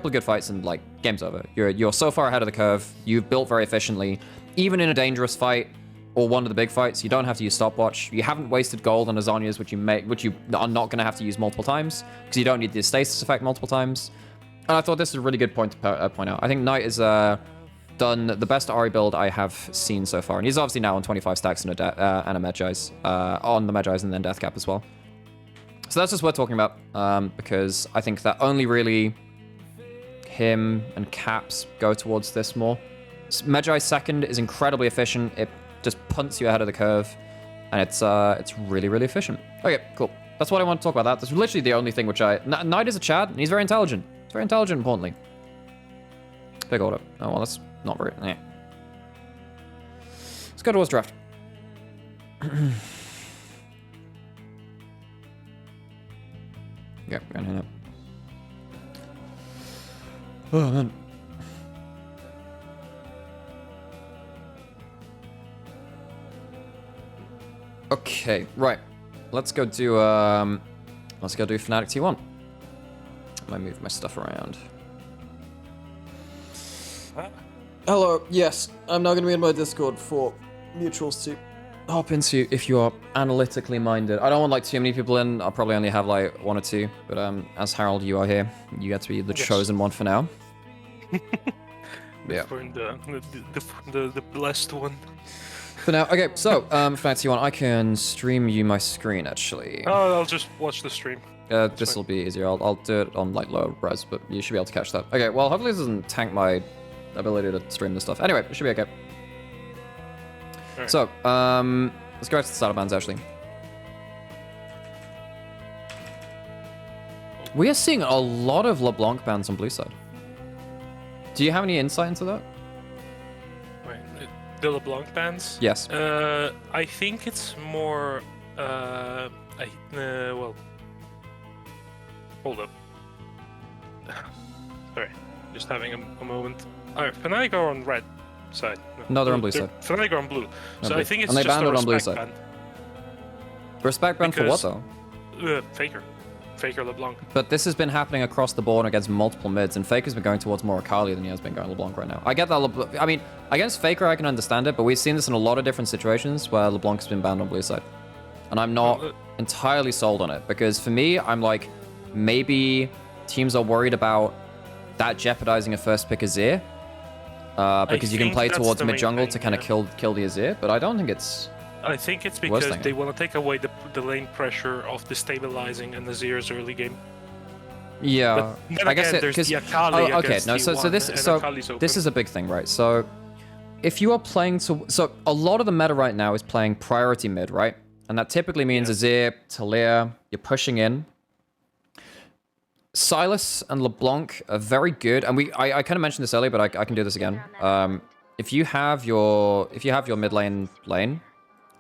couple of good fights and like game's over. You're so far ahead of the curve. You've built very efficiently. Even in a dangerous fight or one of the big fights, you don't have to use stopwatch. You haven't wasted gold on Azanias, which you are not going to have to use multiple times because you don't need the stasis effect multiple times. And I thought this is a really good point to point out. I think Knight is done the best Ahri build I have seen so far, and he's obviously now on 25 stacks and a Medjai's on the Medjai's and then Death Cap as well. So that's just worth talking about because I think that only really him and Caps go towards this more. Medjai's second is incredibly efficient. It just punts you ahead of the curve, and it's really, really efficient. Okay, cool. That's what I want to talk about. That's literally the only thing which Knight is a Chad, and he's very intelligent. He's very intelligent, importantly. Big order. Oh, well, that's not very... Eh. Let's go towards draft. Yeah, we're gonna hang up. Oh, man. Okay, right. Let's go do Fnatic T1. I might move my stuff around. Hello, yes. I'm now going to be in my Discord for mutuals to hop into if you are analytically minded. I don't want like too many people in. I'll probably only have like one or two. But as Harold, you are here. You get to be the chosen one for now. Yeah. For the blessed one. For now, okay, so, Fnatic T1, I can stream you my screen, actually. Oh, I'll just watch the stream. This will be easier. I'll do it on, like, low res, but you should be able to catch that. Okay, well, hopefully this doesn't tank my ability to stream this stuff. Anyway, it should be okay. Right. So, let's go back to the starter bans, actually. We are seeing a lot of LeBlanc bans on blue side. Do you have any insight into that? The LeBlanc bans? Yes. I think it's more. Well. Hold up. Sorry, just having a moment. Alright, Fnatic are on red side. No, they're on blue side. Fnatic are on blue. So blue. I think it's and they just banned a it on blue respect side. ban. Respect ban for what, though? Faker. Faker LeBlanc. But this has been happening across the board against multiple mids, and Faker's been going towards more Akali than he has been going LeBlanc right now. I get that. I mean, against Faker, I can understand it, but we've seen this in a lot of different situations where LeBlanc has been banned on blue side. And I'm not entirely sold on it, because for me, I'm like, maybe teams are worried about that jeopardizing a first pick Azir, because you can play towards mid jungle to kind of kill the Azir, but I don't think it's... I think it's because they want to take away the lane pressure of destabilizing an Azir's early game. Yeah, I guess there's the Akali okay, no, so this is a big thing, right? So if you are playing so a lot of the meta right now is playing priority mid, right? And that typically means Azir, Talia, you're pushing in. Sylas and LeBlanc are very good, and I kind of mentioned this earlier, but I can do this again. If you have your mid lane,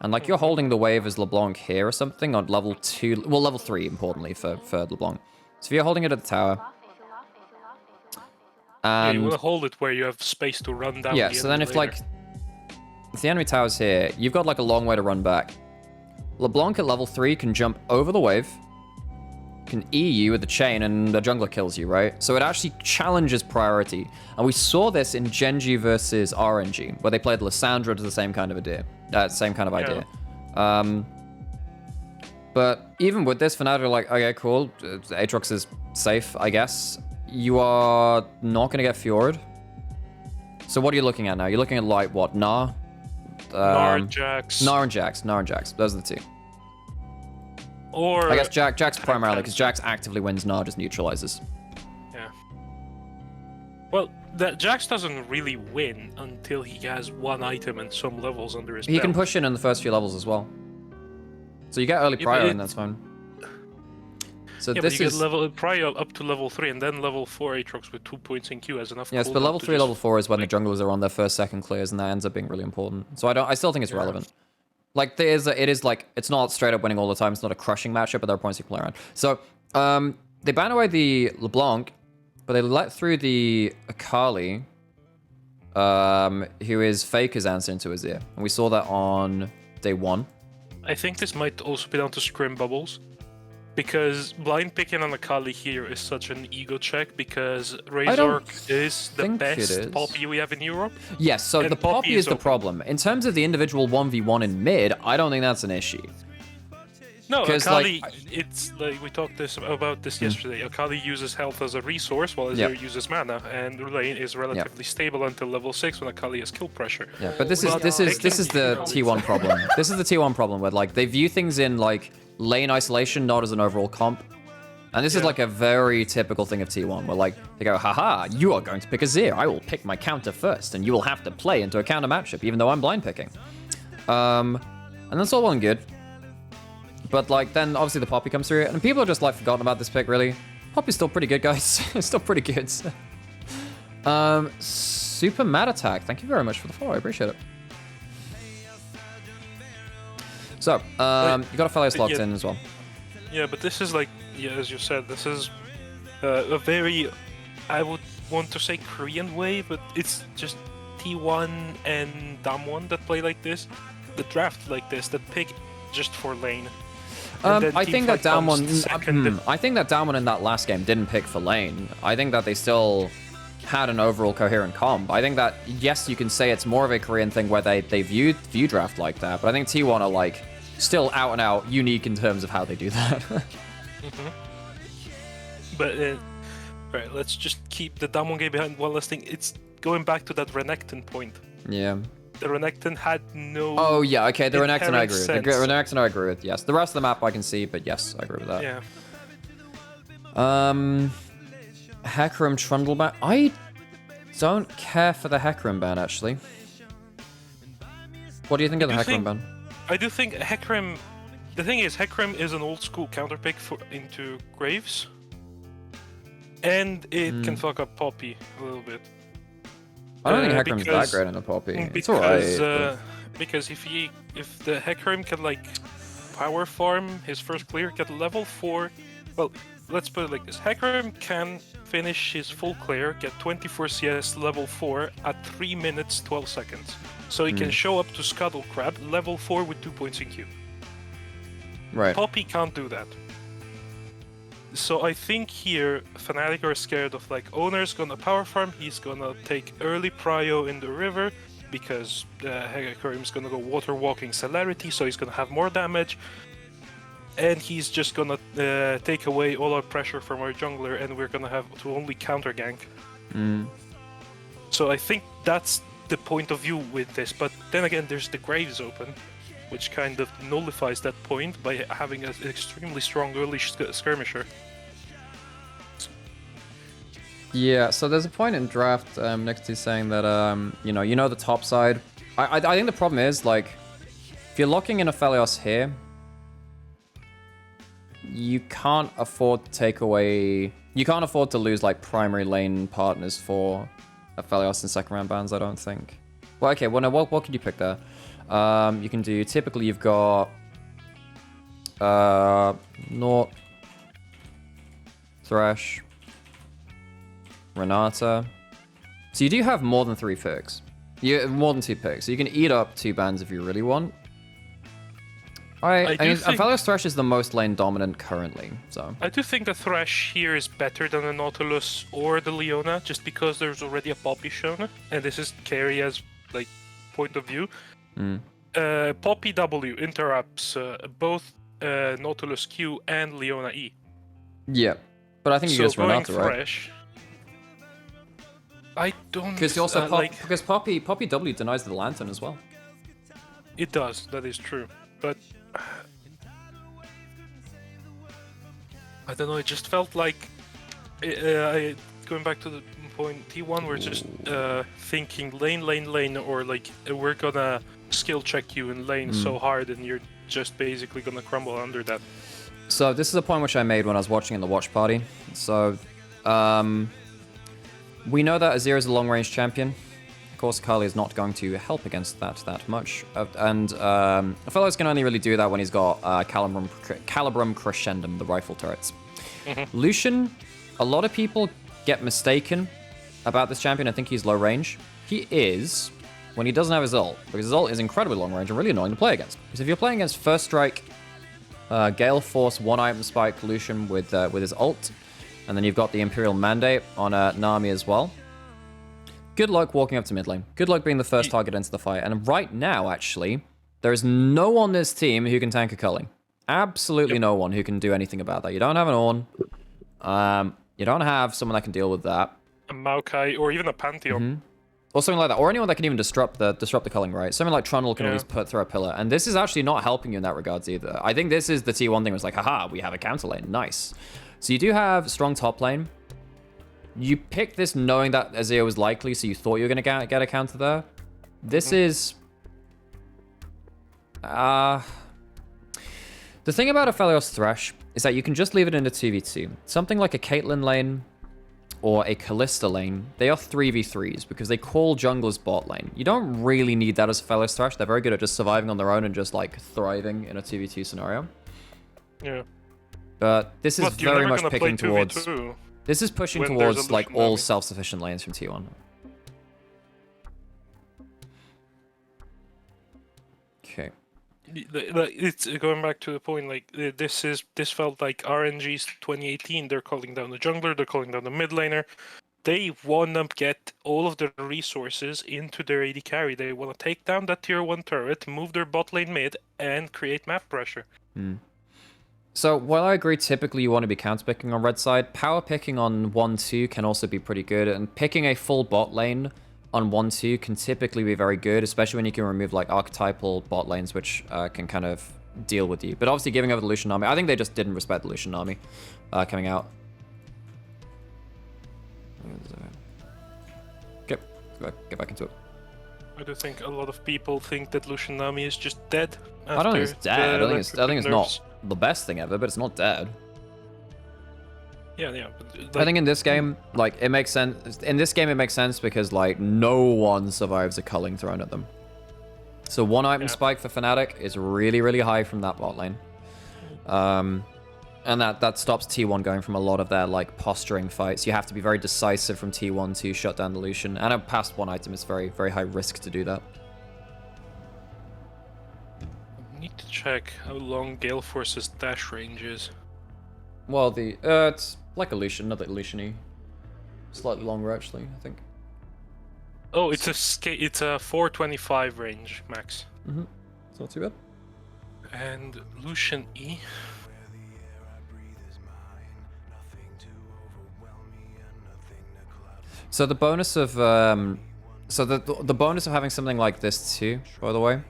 and like you're holding the wave as LeBlanc here or something on level 2, well level 3 importantly for LeBlanc. So if you're holding it at the tower, and you want to hold it where you have space to run down. Yeah, so then if the enemy tower's here, you've got like a long way to run back. LeBlanc at level 3 can jump over the wave, can E you with the chain, and the jungler kills you, right? So it actually challenges priority. And we saw this in Genji versus RNG, where they played Lissandra to the same kind of idea. Idea. But even with this, Fnatic are like, okay, cool, Aatrox is safe, I guess. You are not going to get Fjord. So what are you looking at now? You're looking at like, what, Gnar? Gnar and Jax. Gnar and Jax. Those are the two. Or I guess Jax primarily, because Jax actively wins, Gnar just neutralizes. Yeah. Well, Jax doesn't really win until he has one item and some levels under his belt. He can push in the first few levels as well. So you get early prior, and that's fine. So yeah, this but you is get level prior up to level 3, and then level 4 Aatrox with 2 points in Q has enough. Yes, but level 3, level 4 is when the junglers are on their first, second clears, and that ends up being really important. So I still think it's relevant. Like it is like, it's not straight up winning all the time. It's not a crushing matchup, but there are points you can play around. So they ban away the LeBlanc, but they let through the Akali, who is Faker's answer into Azir, and we saw that on day 1. I think this might also be down to scrim bubbles. Because blind picking on Akali here is such an ego check because I don't Razork is the think it best is. Poppy we have in Europe. Yes, so And the Poppy is the open. problem. In terms of the individual 1v1 in mid, I don't think that's an issue. No, 'Cause, Akali, like, it's like we talked about this yesterday. Akali uses health as a resource while Azir uses mana, and lane is relatively stable until level 6 when Akali has kill pressure. Yeah, but this is the T1 problem. This is the T1 problem where like they view things in like lane isolation, not as an overall comp. And this is like a very typical thing of T1 where like they go, haha, you are going to pick Azir. I will pick my counter first, and you will have to play into a counter matchup, even though I'm blind picking. And that's all well and good. But like then obviously the Poppy comes through, and people are just like forgotten about this pick really. Poppy's still pretty good, guys. It's still pretty good. Super Mad Attack. Thank you very much for the follow. I appreciate it. So, you got Aphelios locked in as well. Yeah, but this is like, as you said, this is a very, I would want to say Korean way, but it's just T1 and Damwon that play like this, that draft like this, that pick just for lane. I think that Damwon in that last game didn't pick for lane. I think that they still had an overall coherent comp. I think that, yes, you can say it's more of a Korean thing where they view draft like that, but I think T1 are like still out and out unique in terms of how they do that. But right, let's just keep the Damwon game behind one last thing. It's going back to that Renekton point. Yeah. The Renekton had no. Oh yeah, okay. The Renekton I agree with. sense. The Renekton I agree with. Yes. The rest of the map I can see, but yes, I agree with that. Yeah. Hecarim Trundle ban. I don't care for the Hecarim ban actually. What do you think of the Hecarim ban? I do think Hecarim. The thing is, Hecarim is an old school counterpick into Graves, and it can fuck up Poppy a little bit. I don't think Hecarim's that great in a Poppy. It's alright. Because if the Hecarim can like power farm his first clear, get level 4. Well, let's put it like this: Hecarim can finish his full clear, get 24 CS level 4 at 3 minutes 12 seconds. So he can show up to Scuttle Crab level 4 with 2 points in Q. Right. Poppy can't do that. So I think here Fnatic are scared of like owner's gonna power farm, he's gonna take early prio in the river because Hecarim's gonna go water walking celerity, so he's gonna have more damage, and he's just gonna take away all our pressure from our jungler, and we're gonna have to only counter gank. So I think that's the point of view with this, but then again there's the Graves open, which kind of nullifies that point by having an extremely strong early skirmisher. Yeah, so there's a point in draft next to saying that you know the top side. I think the problem is like if you're locking in Aphelios here, you can't afford to take away. You can't afford to lose like primary lane partners for Aphelios in second round bans. I don't think. Well, okay. Well, no. What can you pick there? You can do. Typically, you've got Nort, Thresh, Renata. So you do have more than 3 picks. You have more than 2 picks. So you can eat up 2 bans if you really want. I mean, Aphelios Thresh is the most lane dominant currently, so. I do think the Thresh here is better than the Nautilus or the Leona, just because there's already a Poppy shown, and this is carry as like point of view. Poppy W interrupts both Nautilus Q and Leona E. Yeah, but I think you just Renata, right? Thresh, I don't. Because you also because Poppy W denies the Lantern as well. It does. That is true, but I don't know. It just felt like going back to the point T1. We're just thinking lane, or like we're gonna skill check you in lane so hard, and you're just basically gonna crumble under that. So this is a point which I made when I was watching in the watch party. So we know that Azir is a long-range champion. Of course, Akali is not going to help against that much. And a fellow can only really do that when he's got Calibrum Crescendum, the rifle turrets. Lucian, a lot of people get mistaken about this champion. I think he's low range. He is when he doesn't have his ult, because his ult is incredibly long range and really annoying to play against. Because if you're playing against First Strike Gale Force, 1-item spike Lucian with his ult. And then you've got the Imperial Mandate on Nami as well. Good luck walking up to mid lane. Good luck being the first target into the fight. And right now, actually, there is no one on this team who can tank a culling. Absolutely no one who can do anything about that. You don't have an Ornn. You don't have someone that can deal with that. A Maokai or even a Pantheon. Or something like that. Or anyone that can even disrupt the culling, right? Something like Trundle can at least put through a pillar. And this is actually not helping you in that regards either. I think this is the T1 thing. It was like, haha, we have a counter lane. Nice. So you do have strong top lane. You picked this knowing that Azir was likely, so you thought you were going to get a counter there. This is... the thing about a Aphelios Thresh is that you can just leave it in a 2v2. Something like a Caitlyn lane or a Kalista lane, they are 3v3s because they call junglers bot lane. You don't really need that as a Aphelios Thresh. They're very good at just surviving on their own and just like thriving in a 2v2 scenario. Yeah. But this is very much picking towards... 2v2 this is pushing towards like all self-sufficient lanes from T1. Okay. It's going back to the point, like this felt like RNG's 2018. They're calling down the jungler, they're calling down the mid laner. They want to get all of their resources into their AD carry. They want to take down that tier 1 turret, move their bot lane mid, and create map pressure. So while I agree typically you want to be counter picking on red side, power picking on 1-2 can also be pretty good, and picking a full bot lane on 1-2 can typically be very good, especially when you can remove like archetypal bot lanes, which can kind of deal with you. But obviously giving over the Lucian army, I think they just didn't respect the Lucian army coming out. Okay, get back into it. I do think a lot of people think that Lucian Nami is just dead. I don't think it's dead. I think it's not the best thing ever, but it's not dead. Yeah. But, like, I think in this game, like, it makes sense. In this game, it makes sense because, like, no one survives a culling thrown at them. So 1-item spike for Fnatic is really, really high from that bot lane. And that stops T1 going from a lot of their, like, posturing fights. You have to be very decisive from T1 to shut down the Lucian. And a past 1 item is very, very high risk to do that. I need to check how long Gale Force's dash range is. Well, it's like a Lucian, not that Lucian-y. Slightly longer, actually, I think. Oh, it's a 425 range max. It's not too bad. And Lucian E. So the bonus of the bonus of having something like this too, by the way,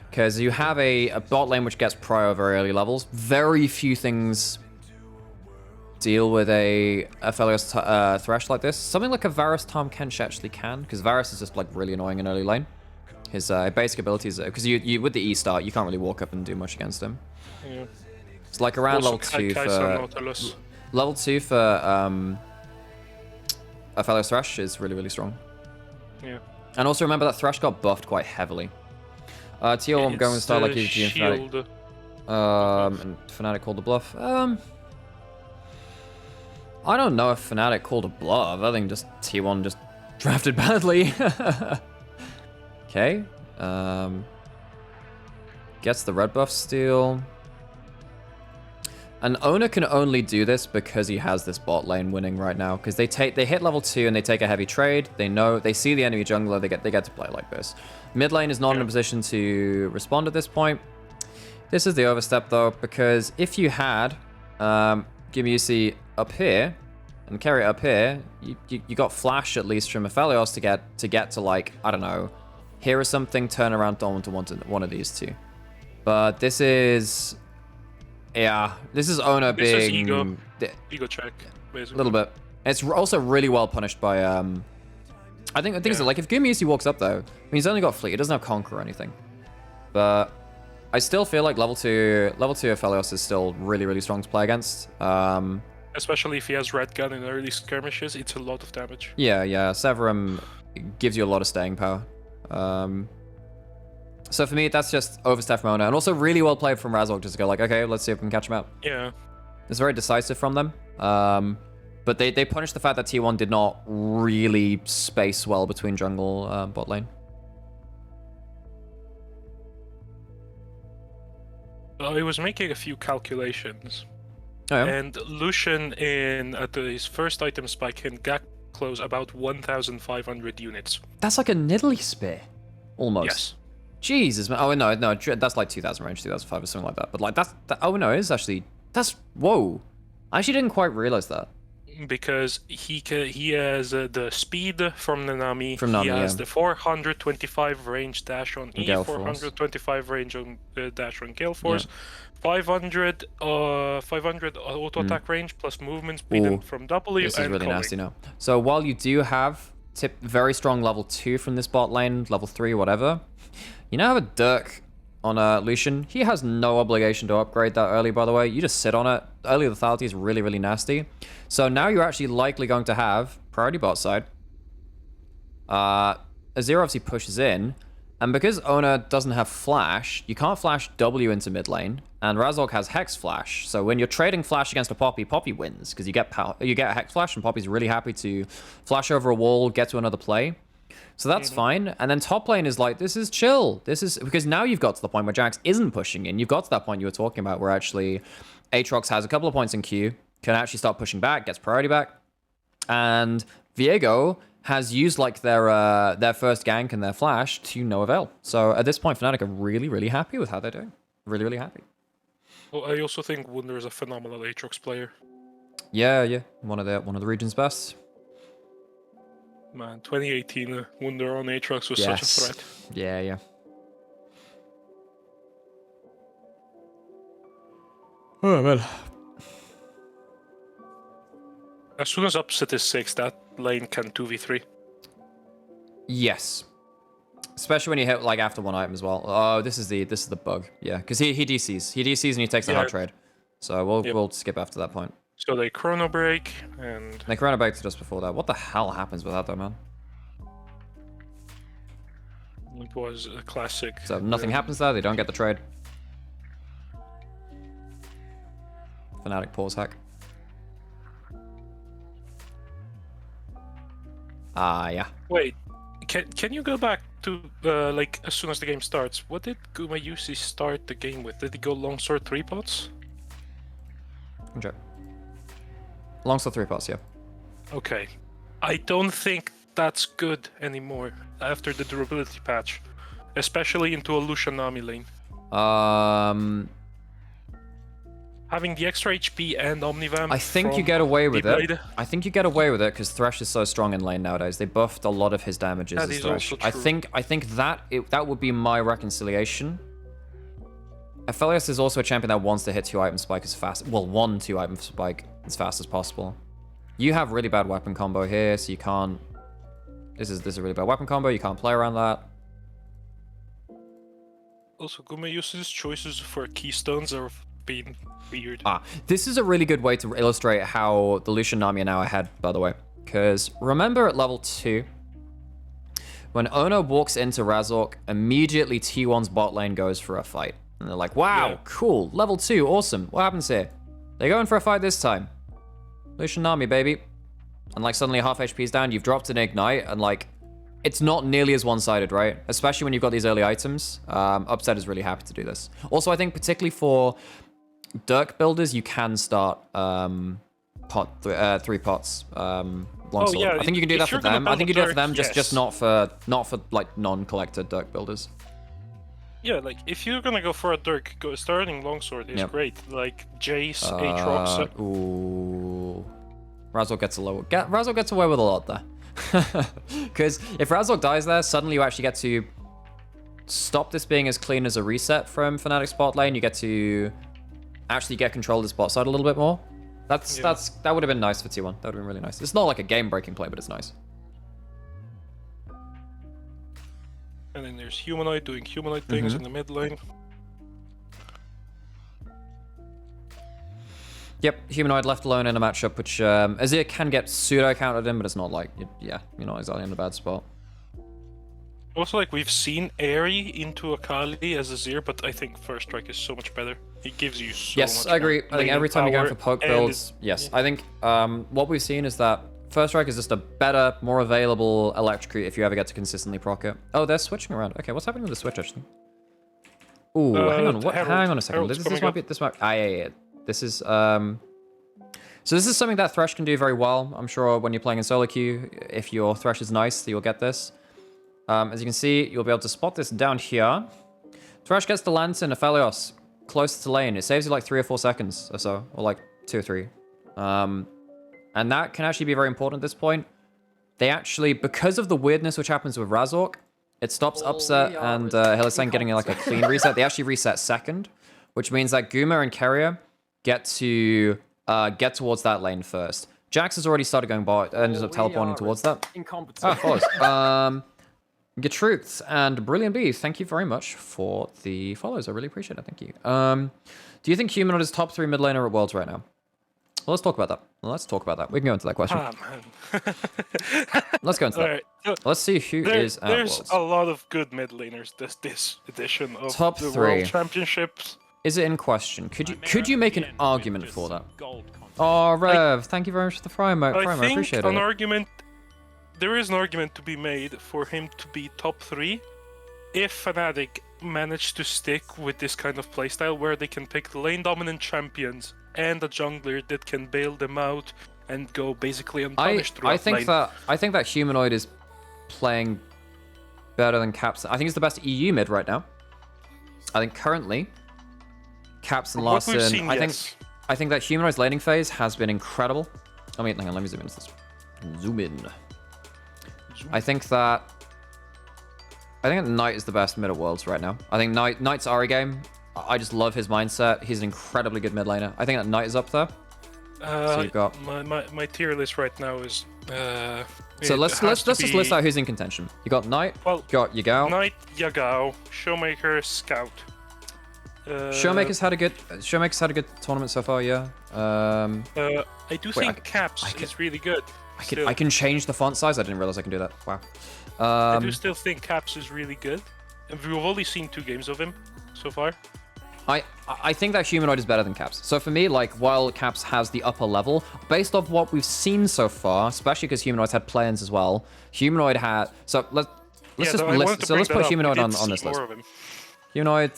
because you have a bot lane which gets prio very early levels. Very few things deal with a Aphelios Thresh like this. Something like a Varus Tahm Kench actually can, because Varus is just like really annoying in early lane. His basic abilities, because you with the E start, you can't really walk up and do much against him. Yeah. It's like around Also, level 2 for Aphelios Thresh is really, really strong. Yeah. And also remember that Thresh got buffed quite heavily. Teal, I'm going with style like EG and Fnatic. And Fnatic called the bluff. I don't know if Fnatic called a bluff. I think just T1 just drafted badly. Okay. Gets the red buff steal. An owner can only do this because he has this bot lane winning right now. Because they hit level 2 and they take a heavy trade. They see the enemy jungler. They get to play like this. Mid lane is not in a position to respond at this point. This is the overstep though, because if you had Gimusi up here and carry it up here, you got flash at least from Aphelios to get to like, I don't know, here or something, turn around onto one of these two. But this is... Yeah, this is Ona being... Ego check, basically. A little bit. It's also really well punished by... I think it's like, if Gumiusi walks up though, I mean, he's only got Fleet, he doesn't have Conquer or anything. But I still feel like level 2 Aphelios is still really, really strong to play against. Especially if he has Red Gun in early skirmishes, it's a lot of damage. Yeah, Severum gives you a lot of staying power. So for me, that's just overstep from Ona, and also really well played from Razork just to go like, okay, let's see if we can catch him out. Yeah. It's very decisive from them. But they punished the fact that T1 did not really space well between jungle bot lane. I was making a few calculations, Oh, yeah. and Lucian at his first item spike can gap close about 1,500 units. That's like a Nidalee spear, almost. Yes. Jesus, man. Oh no, that's like 2,000 range, 2,005 or something like that. But like oh no, it is actually whoa. I actually didn't quite realize that. Because he has the speed from Nanami. From Nami, he has yeah. the 425 range dash on E, Gale Force. 425 range on dash on Gale Force, 500 auto attack range plus movement speed Ooh, from W. This is and really covering. nasty now. So while you do have very strong level 2 from this bot lane, level 3, whatever, you now have a Dirk on Lucian. He has no obligation to upgrade that early, by the way. You just sit on it. Early lethality is really, really nasty. So now you're actually likely going to have priority bot side. Azir obviously pushes in, and because Ona doesn't have flash, you can't flash W into mid lane, and Razork has Hex Flash. So when you're trading flash against a Poppy, Poppy wins because you get a Hex Flash, and Poppy's really happy to flash over a wall, get to another play. So that's fine. And then top lane is like, this is chill. This is because now you've got to the point where Jax isn't pushing in. You've got to that point you were talking about where actually Aatrox has a couple of points in Q, can actually start pushing back, gets priority back. And Viego has used like their first gank and their flash to no avail. So at this point, Fnatic are really, really happy with how they're doing. Really, really happy. Well, I also think Wunder is a phenomenal Aatrox player. Yeah. One of the region's best. Man, 2018 Wunder on Aatrox was such a threat. Yeah. Oh, man. As soon as upset is 6, that lane can 2v3. Yes. Especially when you hit like after one item as well. Oh, this is the bug. Yeah, because he DCs. He DCs and he takes the hard trade. So we'll skip after that point. So they chrono break and They chrono break to just before that. What the hell happens with that though, man? it was a classic. So nothing happens there. They don't get the trade. Fnatic pause hack. Yeah. Wait, can you go back to like as soon as the game starts? What did Guma usually start the game with? Did he go longsword 3 pots? Okay. Longsword 3 pots, yeah. Okay, I don't think that's good anymore after the durability patch, especially into a Lucian Nami lane. Having the extra HP and Omnivamp. I think you get away with it. Blade. I think you get away with it because Thresh is so strong in lane nowadays. They buffed a lot of his damages That as is Thresh. also I true. think that would be my reconciliation. Aphelios is also a champion that wants to hit 2 item spike as fast. Well, 1-2 item spike as fast as possible. You have really bad weapon combo here, so you can't. This is a really bad weapon combo. You can't play around that. Also, Guma uses choices for keystones are being weird. This is a really good way to illustrate how the Lucian Nami are now ahead, by the way. Because remember at level 2, when Ono walks into Razork, immediately T1's bot lane goes for a fight. And they're like, wow, cool, level 2, awesome. What happens here? They're going for a fight this time. Lucian Nami, baby. And like suddenly half HP's down, you've dropped an Ignite, and like, it's not nearly as one-sided, right? Especially when you've got these early items. Upset is really happy to do this. Also, I think particularly for Dirk builders, you can start 3 pots longsword. yeah, I think you can do if that for you're gonna them. I build think you a do that for Dirk, them, yes. just not for like non-collector Dirk builders. Yeah, like if you're gonna go for a Dirk, starting longsword is Yep. great. Like Jace, Aatrox. Ooh. Razork gets Razork gets away with a lot there. Because if Razork dies there, suddenly you actually get to stop this being as clean as a reset from Fnatic's bot lane. You get to actually get control of this bot side a little bit more. That would have been nice for T1. That would have been really nice. It's not like a game-breaking play, but it's nice. And then there's Humanoid doing Humanoid things in the mid lane. Yep, Humanoid left alone in a matchup, which Azir can get pseudo-countered in, but it's not like, yeah, you're not exactly in a bad spot. Also, like we've seen Airy into Akali as Azir, but I think First Strike is so much better. He gives you so Yes, much I agree. I think every time you're going for poke and builds, yes. I think what we've seen is that First Strike is just a better, more available electrocute if you ever get to consistently proc it. Oh, they're switching around. Okay, what's happening with the switch, actually? Ooh, hang on. What? Herald. Hang on a second. Herald's This coming might up. be. This might. Ah, yeah. This is. So this is something that Thresh can do very well. I'm sure when you're playing in solo queue, if your Thresh is nice, you'll get this. As you can see, you'll be able to spot this down here. Thresh gets the Lantern, Aphelios, close to lane. It saves you like 3 or 4 seconds or so, or like 2 or 3. And that can actually be very important at this point. They actually, because of the weirdness which happens with Razork, it stops upset and Hylissang getting like a clean reset. They actually reset second, which means that Guma and Keria get to get towards that lane first. Jax has already started going bot, ended up teleporting towards that. Incompetent. Follows. Getruths and Brilliant Bee, thank you very much for the follows. I really appreciate it. Thank you. Do you think Humanoid is top 3 mid laner at Worlds right now? Well, let's talk about that. We can go into that question. Man. Let's go into that. Alright, so Let's see who is at there's Worlds. a lot of good mid laners this edition of Top the 3. World Championships. Is it in question? Could you make an argument for that? Oh, Rev, thank you very much for the Prime. I I think appreciate an it. argument, there is an argument to be made for him to be top 3 if Fnatic manage to stick with this kind of playstyle where they can pick the lane dominant champions and a jungler that can bail them out and go basically unpunished throughout I think lane. I think that Humanoid is playing better than Caps. I think he's the best EU mid right now. I think currently Caps and From what we've Larson. seen, yes. I think that Humanoid's laning phase has been incredible. I mean, hang on, let me zoom in. Zoom in. I think that Knight is the best mid at Worlds right now. I think Knight's Ahri game. I just love his mindset. He's an incredibly good mid laner. I think that Knight is up there. So you've got. My tier list right now is. So let's just list out who's in contention. You got Knight. Well, You got Yagao. Knight, Yagao, Showmaker, Scout. Showmaker's had a good tournament so far. Yeah. I do think I Caps can- is really good. I can change the font size. I didn't realize I can do that. Wow. I do still think Caps is really good. And we've only seen 2 games of him so far. I think that Humanoid is better than Caps. So for me, like, while Caps has the upper level, based off what we've seen so far, especially because Humanoid's had plans as well, Humanoid had. So let's put Humanoid on this list. Humanoid.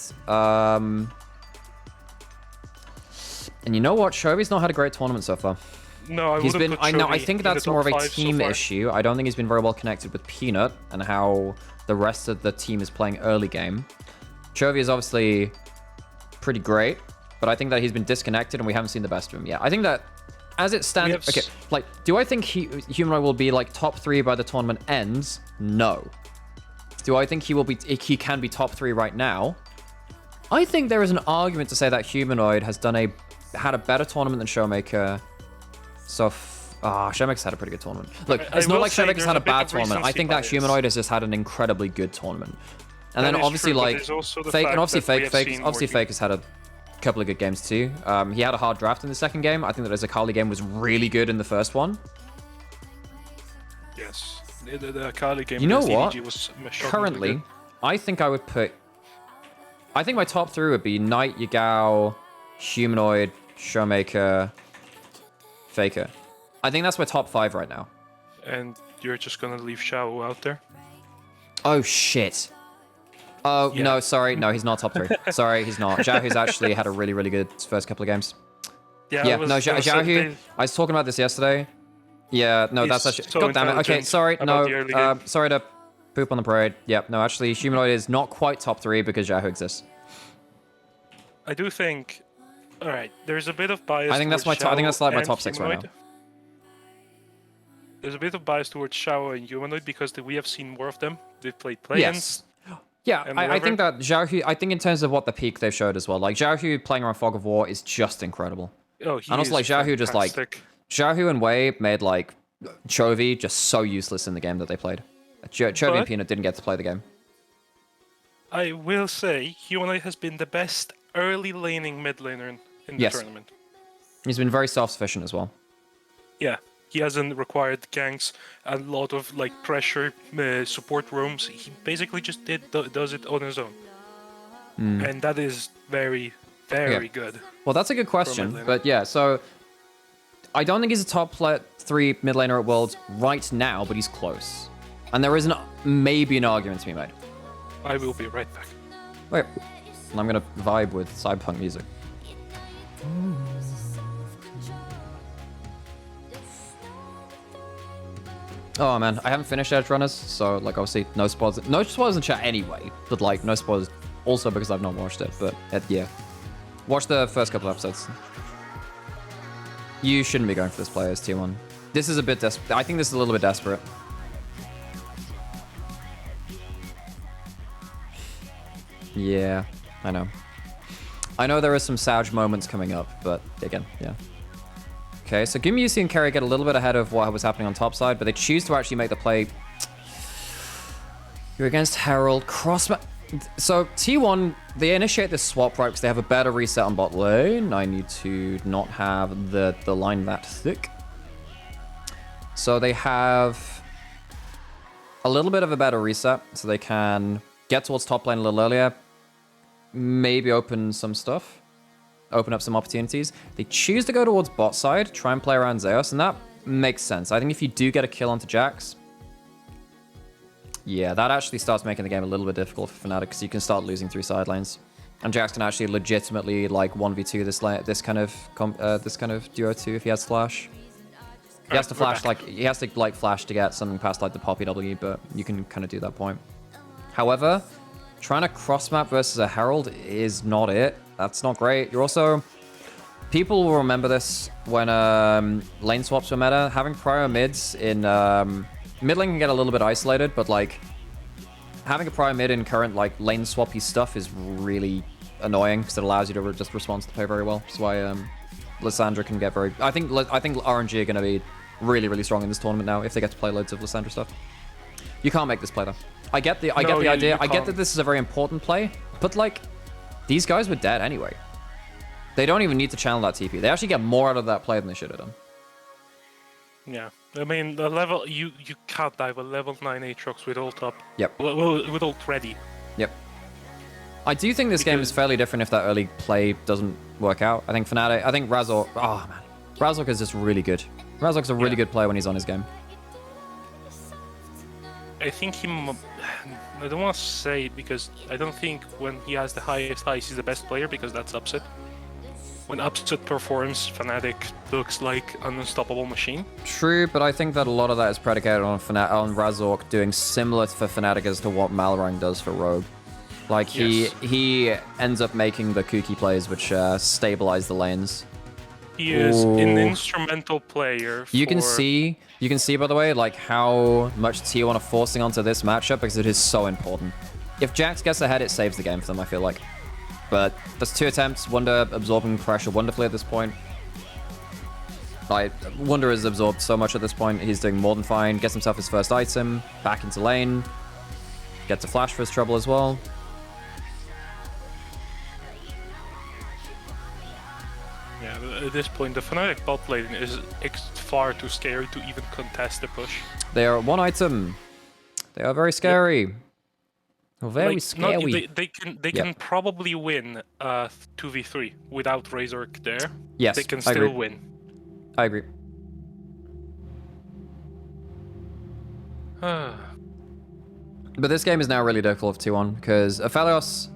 And you know what? Shovi's not had a great tournament so far. No, I He's wouldn't been. put I know. I Chovy think in the that's top more of a 5 so team far. issue. I don't think he's been very well connected with Peanut and how the rest of the team is playing early game. Chovy is obviously pretty great, but I think that he's been disconnected and we haven't seen the best of him yet. I think that as it stands, okay, like, do I think Humanoid will be like top 3 by the tournament ends? No. Do I think he can be top 3 right now? I think there is an argument to say that Humanoid has had a better tournament than Showmaker. So, Showmaker's had a pretty good tournament. Look, it's not like Showmaker's had a bad tournament. I think that Humanoid has just had an incredibly good tournament. And then obviously, like, Fake, and obviously Fake has had a couple of good games too. He had a hard draft in the second game. I think that his Akali game was really good in the first one. Yes, the Akali game. You know against what? EDG was Currently, good. I think my top 3 would be Knight, Yagao, Humanoid, Showmaker, Faker. I think that's my top 5 right now. And you're just gonna leave Shao out there? Oh, shit. Oh, Yeah. no, sorry. No, he's not top 3. Sorry, he's not. Xiaohu's actually had a really, really good first couple of games. Yeah, no, Xiaohu, I was talking about this yesterday. Yeah, no, that's He's actually... so God damn it. Okay, intelligent sorry. about the early No, game. sorry to poop on the parade. Yep, no, actually, Humanoid is not quite top 3 because Xiaohu exists. I do think. All right, there's a bit of bias. I think that's towards I think Shao that's like my and top 6 right Humanoid. now. There's a bit of bias towards Shao and Humanoid because we have seen more of them. They've played play-ins. Yes. Yeah, and I think whatever. that Xiaohu, I think in terms of what the peak they've showed as well, like Xiaohu playing around Fog of War is just incredible. Oh, he And also, is like, Xiaohu just, like, fantastic. Xiaohu and Wei made like Chovy just so useless in the game that they played. Chovy and But- Peanut didn't get to play the game. I will say, Humanoid has been the best early laning mid laner in the Yes. tournament. He's been very self-sufficient as well. Yeah, he hasn't required ganks, a lot of like pressure support roams. He basically just does it on his own, and that is very, very good. Well, that's a good question, mid laner. but yeah, so I don't think he's a top 3 mid laner at Worlds right now, but he's close. And there is maybe an argument to be made. I will be right back. Wait. and I'm gonna vibe with cyberpunk music. Oh man, I haven't finished Edge Runners, so like obviously no spoilers in chat anyway, but like no spoilers also because I've not watched it, but yeah. Watch the first couple episodes. You shouldn't be going for this player as tier 1. This is a bit desperate. I think this is a little bit desperate. Yeah, I know. I know there are some Sag moments coming up, but again, yeah. Okay, so Gumi, Yusi, and Kerry get a little bit ahead of what was happening on top side, but they choose to actually make the play. You're against Herald. So T1, they initiate this swap right because they have a better reset on bot lane. I need to not have the line that thick. So they have a little bit of a better reset, so they can get towards top lane a little earlier, maybe open some stuff, open up some opportunities. They choose to go towards bot side, try and play around Zeus, and that makes sense. I think if you do get a kill onto Jax, yeah, that actually starts making the game a little bit difficult for Fnatic because you can start losing through side lanes, and Jax can actually legitimately like 1v2 this kind of duo 2 if he has flash. He has to flash flash to get something past like the Poppy W, but you can kind of do that point. However, trying to cross map versus a Herald is not it. That's not great. You're also... People will remember this when lane swaps were meta. Having prior mids in... mid lane can get a little bit isolated, but like... Having a prior mid in current like lane swappy stuff is really annoying because it allows you to just respond to the play very well. That's why Lissandra can get very... I think RNG are going to be really, really strong in this tournament now if they get to play loads of Lissandra stuff. You can't make this play though. I get the idea. I get that this is a very important play, but like, these guys were dead anyway. They don't even need to channel that TP. They actually get more out of that play than they should have done. Yeah, I mean the level you can't dive a level 9 Aatrox with ult up. Yep. With ult ready. Yep. I do think this game is fairly different if that early play doesn't work out. I think Fnatic. I think Razork. Oh man, Razork is just really good. Razork's a really good player when he's on his game. I think I don't want to say it because I don't think when he has the highest highs he's the best player because that's Upset. When Upset performs, Fnatic looks like an unstoppable machine. True, but I think that a lot of that is predicated on Razork doing similar for Fnatic as to what Malrang does for Rogue. Like he ends up making the kooky plays which stabilize the lanes. He is an instrumental player. You can see, by the way, like how much T1 are forcing onto this matchup because it is so important. If Jax gets ahead, it saves the game for them, I feel like. But that's 2 attempts. Wunder absorbing pressure wonderfully at this point. Like, Wunder has absorbed so much at this point. He's doing more than fine. Gets himself his first item. Back into lane. Gets a flash for his trouble as well. Yeah, at this point, the Fnatic bot lane is far too scary to even contest the push. They are 1 item. They are very scary. Yep. Very scary. They can probably win 2v3 without Razork there. Yes, they can still win. I agree. But this game is now really difficult for 2-1 because Aphelios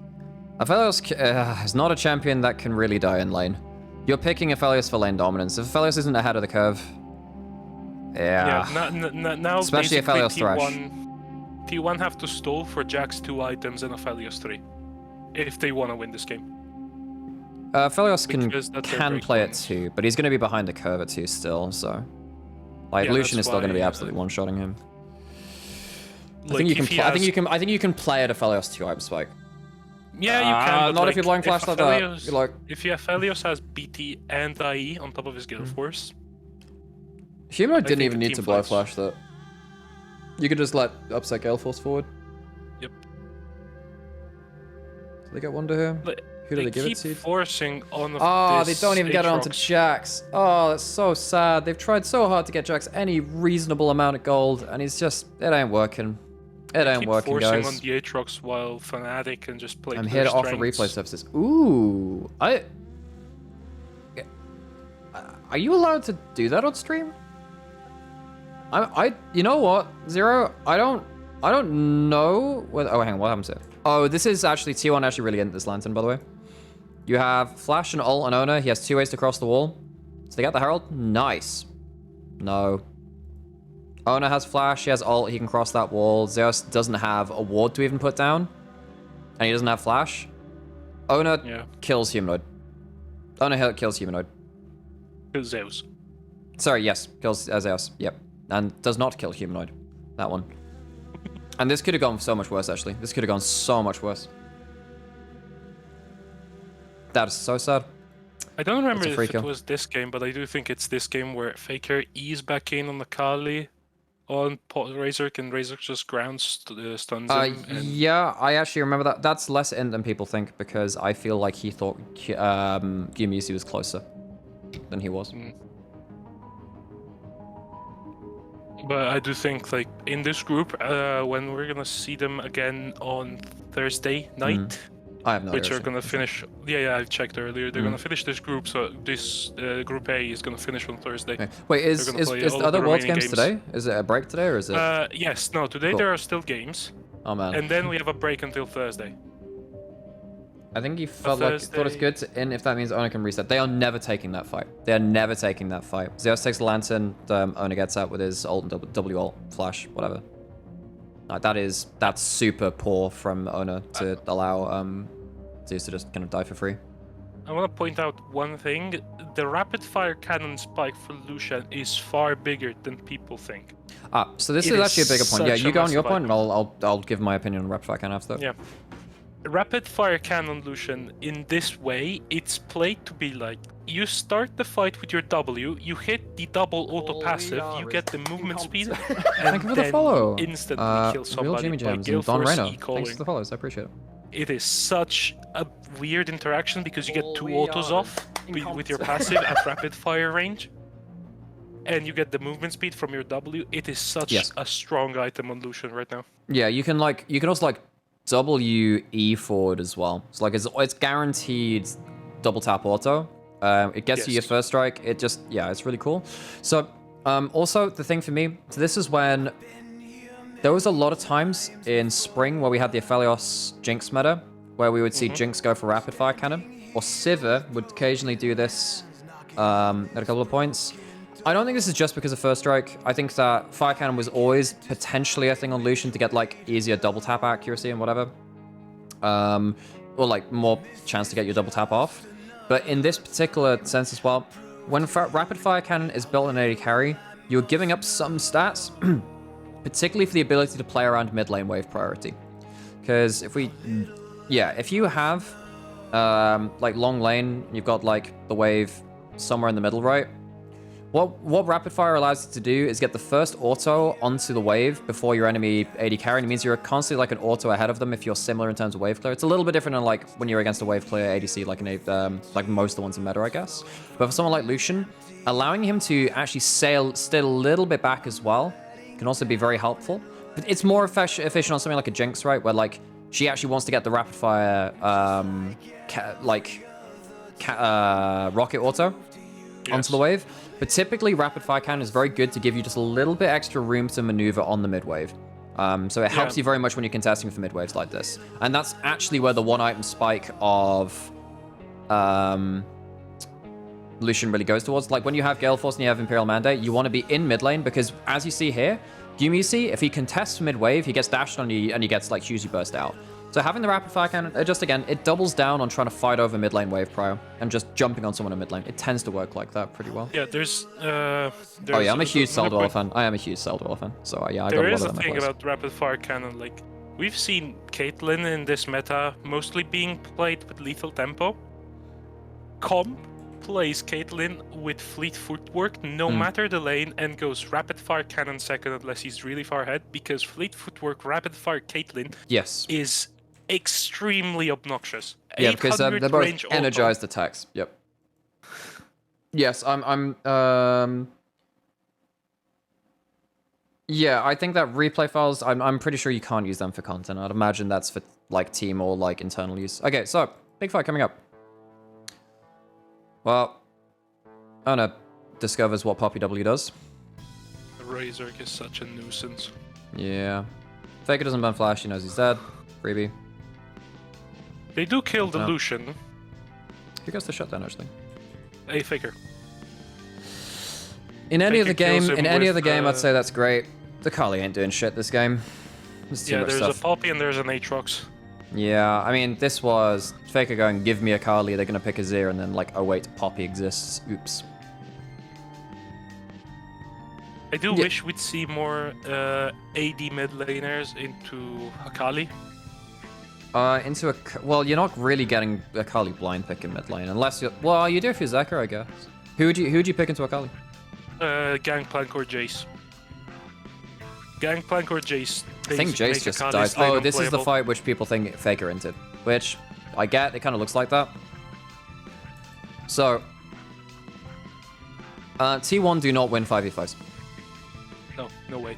is not a champion that can really die in lane. You're picking Aphelios for lane dominance. If Aphelios isn't ahead of the curve, now especially Aphelios Thresh. T1 have to stall for Jax 2 items and Aphelios 3 if they want to win this game. Aphelios can play it too, but he's going to be behind the curve at 2 still, so... Like, Lucian is still going to be absolutely one-shotting him. I think you can play at Aphelios 2 item spike. Yeah, you can. Not if you're blowing flash like that. You're like... If Aphelios has BT and IE on top of his Gale Force... Humanoid didn't even need to blow flash that. You could just let Upset Gale Force forward. Yep. Do they get Wonder here? Who do they give it to? Forcing on they don't even get it onto Jax. Oh, that's so sad. They've tried so hard to get Jax any reasonable amount of gold, and he's just... It ain't working. It ain't working, guys. Forcing on the Aatrox while Fnatic can just play. I'm here to offer replay services. Ooh. Are you allowed to do that on stream? You know what, Zero? I I don't know whether... Oh, hang on, what happens here? Oh, this is actually... T1 actually really into this lantern, by the way. You have Flash and ult on Ona. He has 2 ways to cross the wall. So they get the Herald. Nice. No. Ona has Flash. He has ult. He can cross that wall. Zeus doesn't have a ward to even put down. And he doesn't have Flash. Ona kills Humanoid. Ona kills Humanoid. Kills Zeus. Sorry, yes. Kills Zeus. Yep. And does not kill Humanoid. That one. And this could have gone so much worse, actually. This could have gone so much worse. That is so sad. I don't remember if it was this game, but I do think it's this game where Faker E's back in on the Kali on Razor, and Razor just stuns him. Yeah, I actually remember that. That's less in than people think, because I feel like he thought Gyumusi was closer than he was. But I do think, like, in this group, when we're gonna see them again on Thursday night, I have no which idea. are gonna finish. Yeah, I checked earlier. They're gonna finish this group, so this Group A is gonna finish on Thursday. Okay. Wait, is the other Worlds games today? Is it a break today, or is it? Yes, no, today there are still games. Oh man. And then we have a break until Thursday. I think he thought it's good to end if that means Ona can reset. They are never taking that fight. They are never taking that fight. Zeus takes the lantern, Ona gets out with his ult and W ult, flash, whatever. Like, that's super poor from Ona to allow Zeus to just kind of die for free. I want to point out one thing. The rapid fire cannon spike for Lucian is far bigger than people think. So this is actually a bigger point. Yeah, you go on your point, and I'll give my opinion on rapid fire cannon after that. Yeah. Rapid fire cannon Lucian, in this way, it's played to be like, you start the fight with your W, you hit the double auto passive, you get the movement speed, and then you instantly kill somebody by Gale Force E-calling. Thanks for the follows, I appreciate it. It is such a weird interaction because you get 2 autos off with your passive at rapid fire range, and you get the movement speed from your W. It is such a strong item on Lucian right now. Yeah, you can also WE forward as well. So like it's guaranteed double tap auto. It gets you your first strike. It just, it's really cool. So also the thing for me, so this is when there was a lot of times in spring where we had the Aphelios Jinx meta, where we would see Jinx go for rapid fire cannon, or Sivir would occasionally do this at a couple of points. I don't think this is just because of first strike. I think that fire cannon was always potentially a thing on Lucian to get like easier double tap accuracy and whatever, or like more chance to get your double tap off. But in this particular sense as well, when rapid fire cannon is built on AD carry, you're giving up some stats, particularly for the ability to play around mid lane wave priority. Because if you have like long lane, you've got like the wave somewhere in the middle, right? What rapid fire allows you to do is get the first auto onto the wave before your enemy AD carry, and it means you're constantly like an auto ahead of them if you're similar in terms of wave clear. It's a little bit different than like when you're against a wave clear ADC like most of the ones in meta, I guess. But for someone like Lucian, allowing him to actually stay a little bit back as well can also be very helpful. But it's more efficient on something like a Jinx, right? Where like she actually wants to get the rapid fire rocket auto onto the wave. But typically, rapid fire cannon is very good to give you just a little bit extra room to maneuver on the mid wave. So it helps you very much when you're contesting for mid waves like this. And that's actually where the one item spike of Lucian really goes towards. Like when you have Gale Force and you have Imperial Mandate, you want to be in mid lane because as you see here, Gyumusi, if he contests mid wave, he gets dashed on you and he gets like Hugely burst out. So having the rapid fire cannon, just again, it doubles down on trying to fight over mid lane wave prior and just jumping on someone in mid lane. It tends to work like that pretty well. Yeah, there's oh yeah, I'm a huge Seldwell fan. I am a huge Seldwell fan. So yeah, I got a lot of them. There is a thing about rapid fire cannon. Like we've seen Caitlyn in this meta mostly being played with lethal tempo. Comp plays Caitlyn with fleet footwork no matter the lane and goes rapid fire cannon second unless he's really far ahead, because fleet footwork rapid fire Caitlyn is extremely obnoxious. Yeah, because they're both energized attacks. Yep. Yes, yeah, I think that replay files, I'm pretty sure you can't use them for content. I'd imagine that's for like team or like internal use. Okay, so big fight coming up. Well, Ona discovers what Poppy W does. Razor is such a nuisance. Yeah. Faker doesn't burn flash, he knows he's dead. Freebie. They do kill the No. Lucian. Who gets the shutdown, actually? A Faker. In any other Faker kills game, him with, I'd say that's great. The Kali ain't doing shit this game. There's too Yeah, much there's stuff. a Poppy and there's an Aatrox. Yeah, I mean, this was Faker going, give me a Kali, they're gonna pick a Zir, and then like, oh wait, Poppy exists. Oops. I do Yeah. wish we'd see more AD mid laners into Akali. Well, you're not really getting a Kali blind pick in mid lane, unless you're, well, you do if you're Zeka, I guess. Who would you pick into a Kali? Gangplank or Jace. Gangplank or Jace. I think basically Jace make just Akali's dies. lane Oh, this is the unplayable. fight which people think Faker entered, which I get, it kind of looks like that. So, T1 do not win 5v5s. No, no way.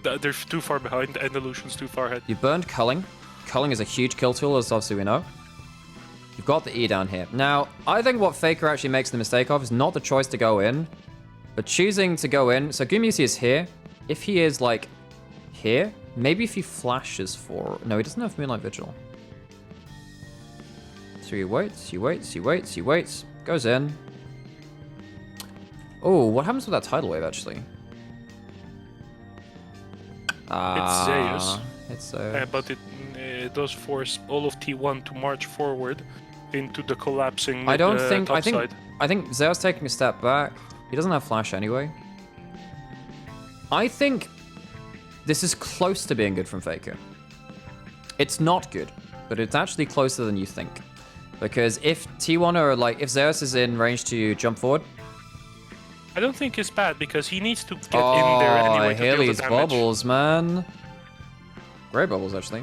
They're too far behind, and the Lucian's too far ahead. You burned Culling. Culling is a huge kill tool, as obviously we know. You've got the E down here. Now, I think what Faker actually makes the mistake of is not the choice to go in, but choosing to go in. So Gumiusi is here. If he is, like, here, maybe if he flashes for... No, he doesn't have Moonlight Vigil. So he waits, he waits, he waits, he waits. Goes in. Oh, what happens with that tidal wave, actually? Zeus. It's But it does force all of T1 to march forward into the collapsing I don't think. top I think. side. I think Zeus taking a step back. He doesn't have flash anyway. I think this is close to being good from Faker. It's not good, but it's actually closer than you think. Because if T1 or like if Zeus is in range to jump forward. I don't think it's bad because he needs to get in there anyway to deal Haley's the damage. bubbles, man. Great bubbles, actually.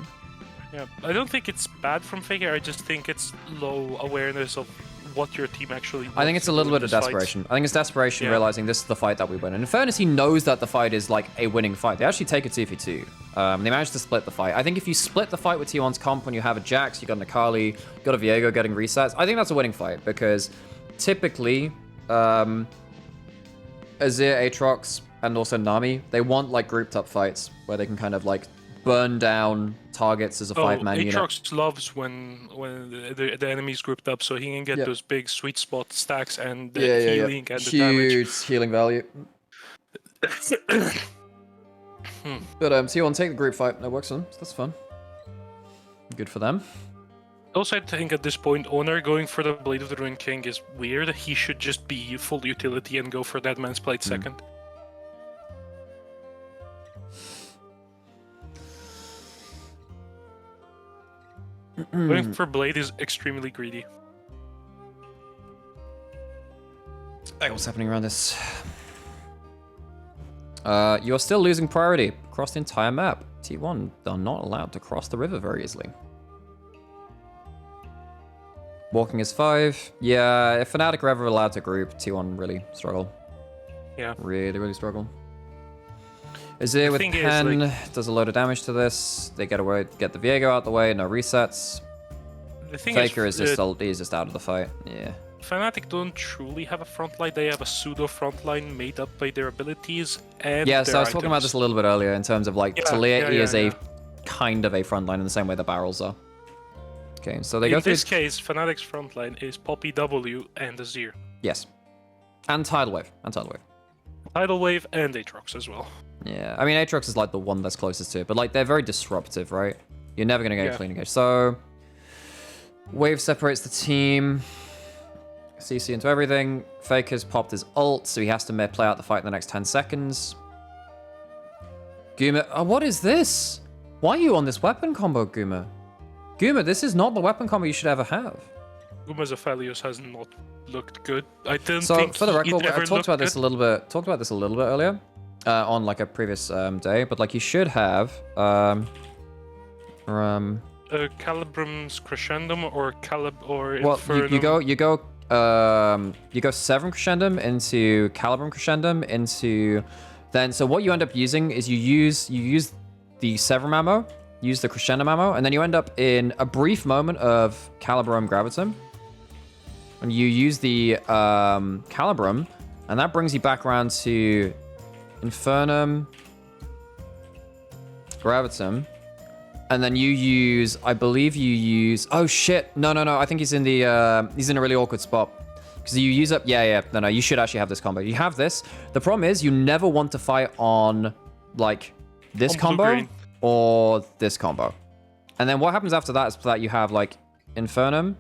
Yeah, I don't think it's bad from Faker. I just think it's low awareness of what your team actually. I think it's a little bit of desperation. I think it's desperation realizing this is the fight that we win. And in fairness, he knows that the fight is like a winning fight. They actually take a 2v2. They managed to split the fight. I think if you split the fight with T1's comp when you have a Jax, you got an Akali, you got a Viego getting resets, I think that's a winning fight because typically, Azir, Aatrox, and also Nami, they want like grouped up fights where they can kind of like burn down targets as a five-man unit. Aatrox loves when the enemy's grouped up, so he can get those big sweet spot stacks and the healing and the damage. Huge healing value. But T1 take the group fight. That works on them. So that's fun. Good for them. Also, I think at this point, Honor going for the Blade of the Ruined King is weird. He should just be full utility and go for that man's plate second. Going for Blade is extremely greedy. Hey, what's happening around this? You are still losing priority across the entire map. T1 are not allowed to cross the river very easily. Walking is 5. Yeah, if Fnatic are ever allowed to group, T1 really struggle. Yeah. Really struggle. Azir with Pen does a load of damage to this. They get the Viego out the way, no resets. The thing Faker is just he's just out of the fight. Yeah. Fnatic don't truly have a front line. They have a pseudo front line made up by their abilities and Yeah, so their I was talking about this a little bit earlier in terms of like Talia is a kind of a front line in the same way the barrels are. Okay, so they go through. In this case, Fnatic's front line is Poppy W and Azir. Yes. And Tidal Wave. Tidal Wave and Aatrox as well. Yeah, I mean, Aatrox is like the one that's closest to it, but like they're very disruptive, right? You're never going to get clean engage. So, Wave separates the team. CC into everything. Faker's popped his ult, so he has to play out the fight in the next 10 seconds. Guma, oh, what is this? Why are you on this weapon combo, Guma? Guma, this is not the weapon combo you should ever have. Guma's Aphelios has not looked good. I didn't So, think for the record, I talked about this good. a little bit. Talked about this a little bit earlier, on like a previous day. But like, you should have Calibrum's Crescendum or well, Infernum. you go Severum Crescendum into Calibrum Crescendum into then. So what you end up using is you use the Severum ammo, use the Crescendum ammo, and then you end up in a brief moment of Calibrum Gravitum. And you use the Calibrum, and that brings you back around to Infernum, Gravitum, And then you use, I believe you use, oh shit, no, I think he's in a really awkward spot. Because you use up, no, you should actually have this combo. You have this. The problem is you never want to fight on, like, this combo or this combo. And then what happens after that is that you have, like, Infernum.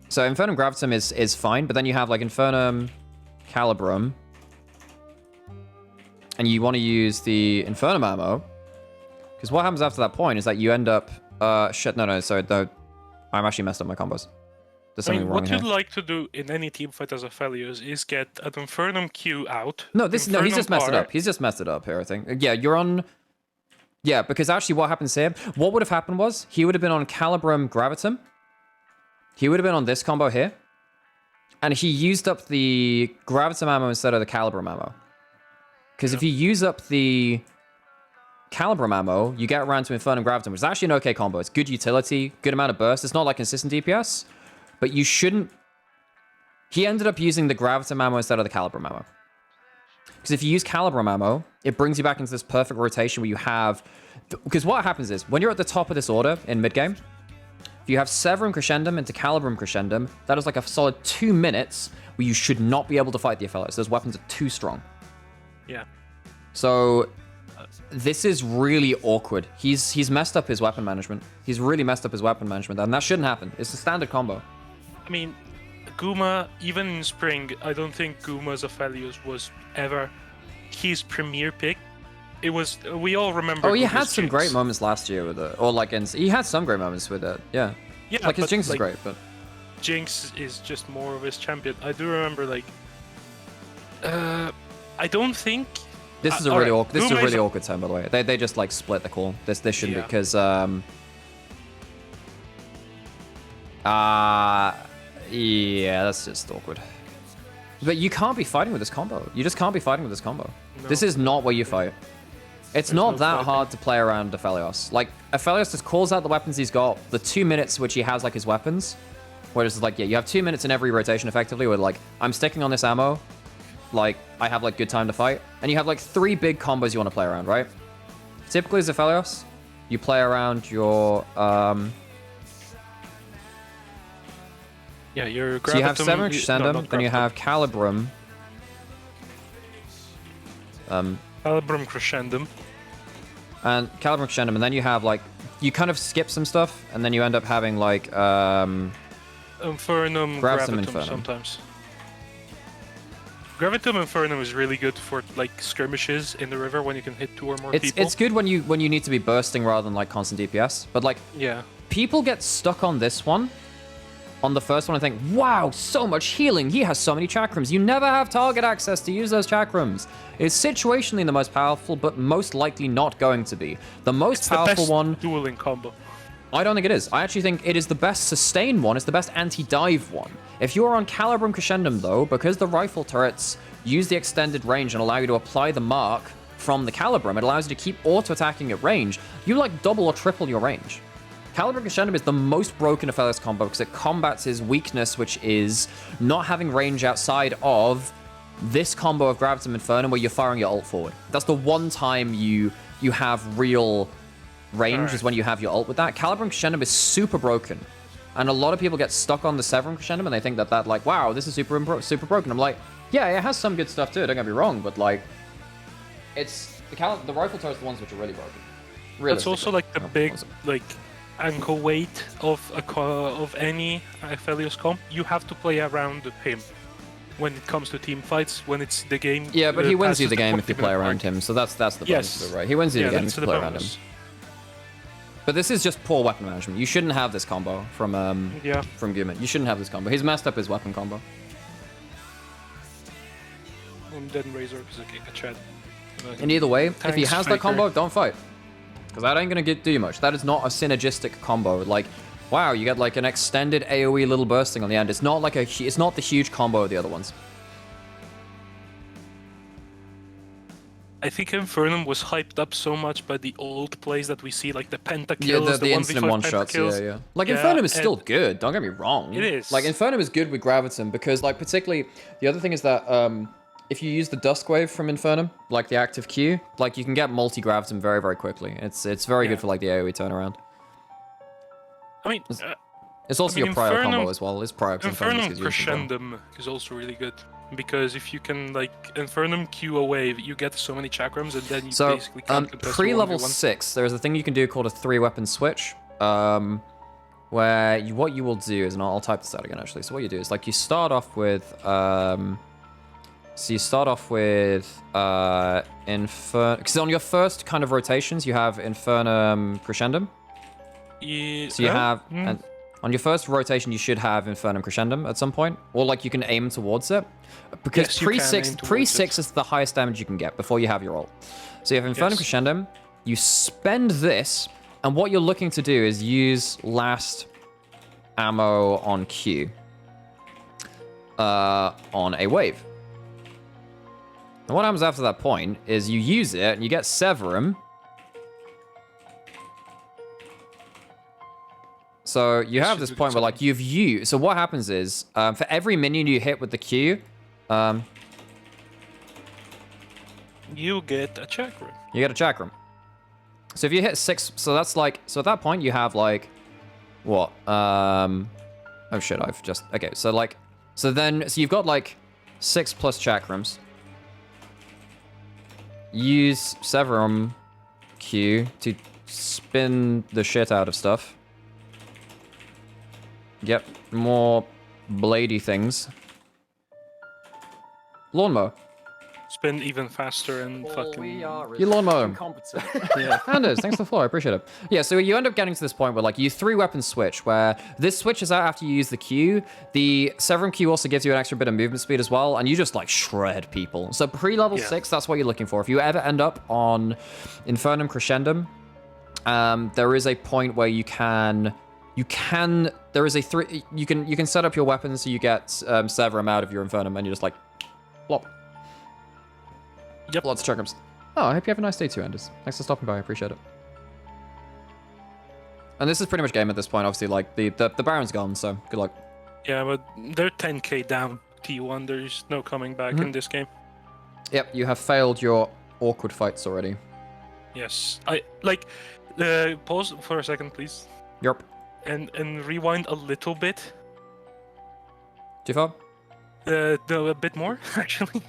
So Infernum Gravitum is fine, but then you have, like, Infernum Calibrum. And you want to use the Infernum ammo. Because what happens after that point is that you end up... shit, no, sorry, I'm actually messed up my combos. There's something wrong here. What you'd like to do in any team fight as Aphelios is get an Infernum Q out. No, he's just messed it up. He's just messed it up here, I think. Yeah, you're on... Yeah, because actually what happens here... What would have happened was, he would have been on Calibrum Gravitum. He would have been on this combo here. And he used up the Gravitum ammo instead of the Calibrum ammo. Because if you use up the Calibrum ammo, you get around to Infernum Gravitum, which is actually an okay combo. It's good utility, good amount of burst. It's not like consistent DPS, but you shouldn't... He ended up using the Gravitum ammo instead of the Calibrum ammo. Because if you use Calibrum ammo, it brings you back into this perfect rotation where you have... Because what happens is, when you're at the top of this order in mid-game, if you have Severum Crescendum into Calibrum Crescendum, that is like a solid 2 minutes where you should not be able to fight the Aphelios. Those weapons are too strong. Yeah. So this is really awkward. He's messed up his weapon management. He's really messed up his weapon management, and that shouldn't happen. It's a standard combo. I mean, Guma, even in spring, I don't think Guma's Aphelios was ever his premier pick. It was, we all remember. Oh, he Guma's had some Jinx. great moments last year with it, or like he had some great moments with it. Yeah. Yeah. Like his Jinx is like, great, but Jinx is just more of his champion. I do remember like, I don't think. This is a really awkward. This is a really awkward time, by the way. They just like split the call. This shouldn't be because yeah, that's just awkward. But you can't be fighting with this combo. You just can't be fighting with this combo. No. This is not where you fight. It's not that hard to play around Aphelios. Like, Aphelios just calls out the weapons he's got, the 2 minutes which he has, like, his weapons. Where it's like, yeah, you have 2 minutes in every rotation, effectively, where, like, I'm sticking on this ammo. Like, I have, like, good time to fight. And you have, like, 3 big combos you want to play around, right? Typically, as Aphelios, you play around your, yeah, your so you have Severum Crescendum, then you have Calibrum. Calibrum Crescendum. And Calibrum Crescendum, and then you have, like, you kind of skip some stuff, and then you end up having, like, Infernum, Gravitum sometimes. Gravitum Infernum is really good for, like, skirmishes in the river when you can hit 2 or more people. It's good when you need to be bursting rather than, like, constant DPS. But, like, yeah, people get stuck on this one. On the first one, I think, wow, so much healing. He has so many chakrams. You never have target access to use those chakrams. It's situationally the most powerful, but most likely not going to be. The most powerful one... dueling combo. I don't think it is. I actually think it is the best sustain one. It's the best anti-dive one. If you're on Calibrum Crescendum, though, because the rifle turrets use the extended range and allow you to apply the mark from the Calibrum, it allows you to keep auto-attacking at range. You, like, double or triple your range. Calibrum Crescendum is the most broken Aphelios combo because it combats his weakness, which is not having range outside of this combo of Gravitum Infernum where you're firing your ult forward. That's the one time you have real range is when you have your ult with that. Calibrum Crescendum is super broken. And a lot of people get stuck on the Severum Crescendum and they think that like, wow, this is super broken. I'm like, yeah, it has some good stuff too, don't get me wrong, but like, it's the rifle turrets are the ones which are really broken. It's also like the big, like, ankle weight of any Aphelios comp. You have to play around him when it comes to team fights, when it's the game. Yeah, but he wins you the game if you play around him, so that's the bonus of it, right? He wins you the game if you play around him. But this is just poor weapon management. You shouldn't have this combo from Guma. You shouldn't have this combo. He's messed up his weapon combo. And then Razor is a Chad. And either way, if he has that combo, don't fight. Because that ain't going to do you much. That is not a synergistic combo. Like, wow, you get like an extended AoE little bursting on the end. It's not like it's not the huge combo of the other ones. I think Infernum was hyped up so much by the old plays that we see, like the pentakills, yeah, the instant one-shots, yeah. Like, Infernum is still good, don't get me wrong. It is. Like, Infernum is good with Gravitum because, like, particularly, the other thing is that if you use the Dusk Wave from Infernum, like the active Q, like you can get multi-grav them very, very quickly. It's very good for like the AoE turnaround. I mean, It's also your Prio combo as well. It's Prio. Infernum Crescendum is also really good. Because if you can, like, Infernum Q a wave, you get so many chakrams, and then you basically can't contest pre-level 6, there is a thing you can do called a 3-weapon switch. Where what you will do is, and I'll type this out again, actually. So what you do is, like, you start off with... So you start off with because on your first kind of rotations you have Infernum Crescendum. Yeah. So you have and on your first rotation you should have Infernum Crescendum at some point, or like you can aim towards it, because pre six is the highest damage you can get before you have your ult. So you have Infernum Crescendum. You spend this, and what you're looking to do is use last ammo on Q on a wave. And what happens after that point is you use it and you get Severum. So you have this point where like you've used. So what happens is for every minion you hit with the Q, you get a chakram. You get a chakram. So if you hit 6, so that's like, so at that point you have like, what? Oh shit, I've just, okay. So like, so you've got like 6 plus chakrams. Use Severum Q to spin the shit out of stuff. Get more bladey things. Lawnmower. Spin even faster and fucking... You lawnmower. Yeah. Anders, thanks for the floor, I appreciate it. Yeah, so you end up getting to this point where like you 3-weapon switch, where this switches out after you use the Q. The Severum Q also gives you an extra bit of movement speed as well, and you just like shred people. So pre-level 6, that's what you're looking for. If you ever end up on Infernum Crescendum, there is a point where you can set up your weapons so you get Severum out of your Infernum, and you just like plop. Yep. Lots of chakrams. Oh, I hope you have a nice day too, Anders. Thanks for stopping by. I appreciate it. And this is pretty much game at this point. Obviously, like the Baron's gone, so good luck. Yeah, but they're 10k down T1. There's no coming back in this game. Yep, you have failed your awkward fights already. Yes, I like. Pause for a second, please. Yep. And rewind a little bit. Too far? No, a bit more actually.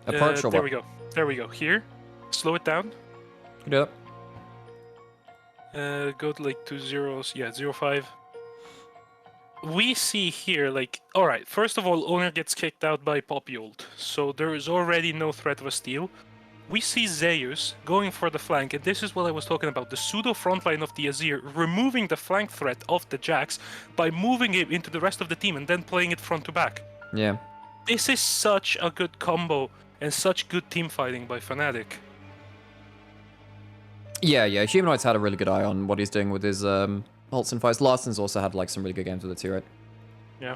Approach or there what? we go. There we go. Here, slow it down. You can do that. Go to like 2 zeros. Yeah, 0.5. We see here, like, all right. First of all, owner gets kicked out by Poppy ult, so there is already no threat of a steal. We see Zeus going for the flank, and this is what I was talking about, the pseudo frontline of the Azir, removing the flank threat of the Jax by moving it into the rest of the team and then playing it front to back. Yeah. This is such a good combo and such good team fighting by Fnatic. Yeah. Humanoid's had a really good eye on what he's doing with his ults and fights. Larson's also had like some really good games with it too, right? Yeah.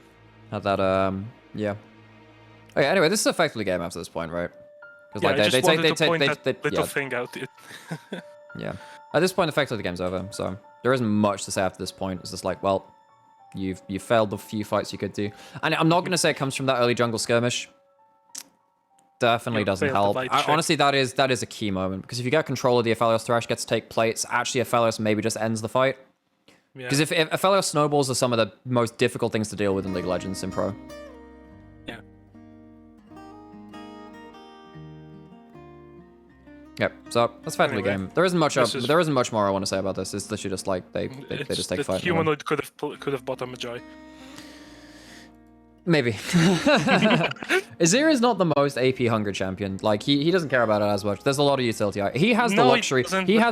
Had that, yeah. Okay, anyway, this is effectively game after this point, right? Yeah, like, I just wanted to point that little thing out. Yeah. At this point, effectively the game's over, so there isn't much to say after this point. It's just like, well, you failed the few fights you could do. And I'm not going to say it comes from that early jungle skirmish. Definitely doesn't help. Honestly, that is a key moment, because if you get control of the Aphelios Thresh, gets to take plates, actually Aphelios maybe just ends the fight. Because if Aphelios snowballs are some of the most difficult things to deal with in League of Legends in Pro. Yeah. Yep. So that's effectively the game. There isn't much. There isn't much more I want to say about this. It's literally just like they just take fight. Humanoid could have bought a Magi. Maybe. Azir is not the most AP hungry champion. Like he doesn't care about it as much. There's a lot of utility. He has the luxury. He has